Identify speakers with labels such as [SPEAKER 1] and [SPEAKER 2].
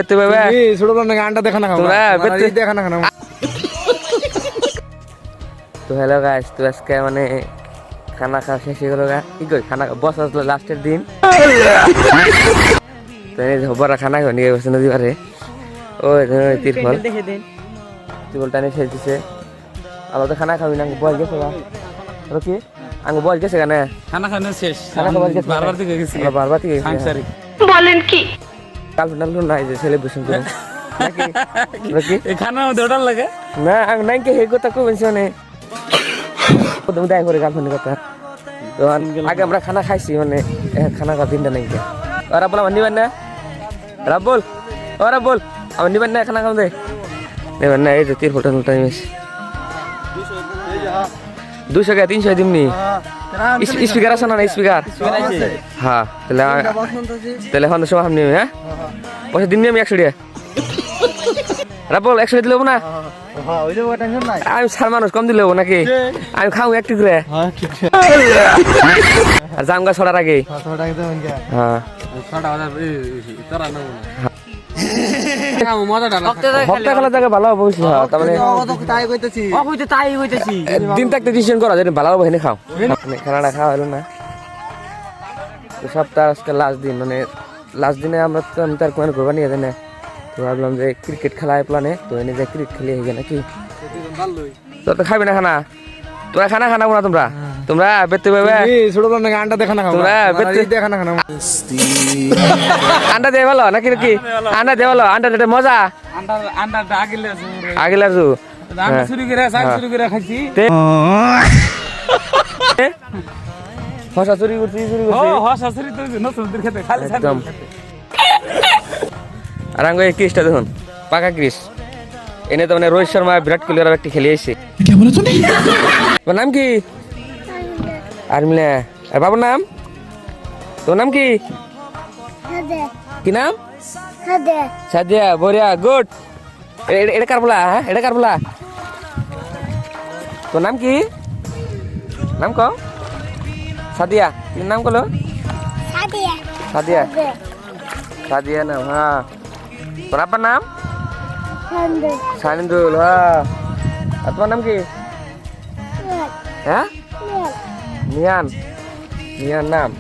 [SPEAKER 1] বেতে বাবা
[SPEAKER 2] ছোট বাচ্চাকে আন্ডা দেখা না খাও
[SPEAKER 1] তোরা বেতে
[SPEAKER 2] দেখা না খাও
[SPEAKER 1] তো হ্যালো গাইস, তো আজকে মানে খানা খাওয়া শেষ হয়ে গেল। কি কই খানা বস আসলো লাস্টের দিন, তো এই বড় খানা খাওয়া নিয়ে গেছে নদী পারে। ওই তিরফল তিরফল টানে খেলতেছে। আবার তো খানা খাবি না, বয়স গেছে গা কি আঙ্গ বয়স গেছে গা না
[SPEAKER 3] খানা খাওয়া শেষ।
[SPEAKER 1] খানা খাওয়া গেছে
[SPEAKER 3] বারবার থেকে গেছি,
[SPEAKER 1] বারবার থেকে
[SPEAKER 3] সাংসারিক
[SPEAKER 4] বলেন কি
[SPEAKER 1] কালফুনাল নাই যে সেলিব্রেশন করুন নাকি নাকি
[SPEAKER 3] এই খানা দৌড়ার লাগে
[SPEAKER 1] না আঙ্গ নাই কে হে কথা কো বলছ মানে তুমি দায় করে গার্লফ্রেন্ডের কথা। তো আগে আমরা খানা খাইছি মানে খানা খাওয়া দিনটা নাই কে ওরা বল আমার নিবেন না রাব্বুল ওরা বল আমার নিবেন না খানা খাওয়া দে নিবেন না। এই যে তিরফল টানো টাইম 200 টাকা 300 দিমনি স্পিকার আছে না স্পিকার হ্যাঁ তাহলে এখন সব আমি হ্যাঁ পয়সা দিন আমি 100 টাকা রাব্বুল 100 দিলে না আমি সার মানুষ কম দিলে নাকি আমি খাও একটু করে আর জামগা ছড়ার আগে হ্যাঁ হপ্তা খেলা জায়গা ভালো হবে তারপরে দিন থাকতে ডিসিশন করা যায় ভালো হবে খাও খানাটা খাওয়া হলো না। তো সপ্তাহ আজকে লাস্ট দিন মানে লাস্ট দিনে আমরা তো আমি তার কোনো ঘুরবা নিয়ে যাই না। তো ভাবলাম যে ক্রিকেট খেলায় প্লানে তো এনে যে ক্রিকেট খেলে হয়ে নাকি তো তো খাবি না খানা তোরা খানা খানা না তোমরা তোমরা বেতে পাবে
[SPEAKER 2] ছোট বাচ্চাকে আন্ডা দেখা না খাও
[SPEAKER 1] তোমরা বেতে
[SPEAKER 2] দেখা না খাও
[SPEAKER 1] আন্ডা দিয়ে ভালো নাকি নাকি আন্ডা দিয়ে ভালো আন্ডা দিতে মজা
[SPEAKER 3] আন্ডারটা
[SPEAKER 1] আগিলা জু
[SPEAKER 3] আমরা শুরু করে খাইছি
[SPEAKER 1] হসা চুরি করছি
[SPEAKER 3] শাশুড়ি তো নতুনদের খেতে খালি
[SPEAKER 1] একদম। আর আঙ্গ এই ক্রিসটা দেখুন পাকা ক্রিস এনে তো মানে রোহিত শর্মা বিরাট কোহলি ওরা একটি খেলে এসেছে। তোর নাম কি আরমিলা আর বাবুর নাম তোর নাম কি কি নাম সাদিয়া বড়িয়া গুড এটা কার বলা হ্যাঁ এটা কার বলা তোর নাম কি নাম কও সাদিয়া কি নাম কলো সাদিয়া সাদিয়া নাম হ্যাঁ তোর আব্বার নাম সানিন্দুল হ্যাঁ আর তোমার নাম কি হ্যাঁ নিয়ান নিয়ান নাম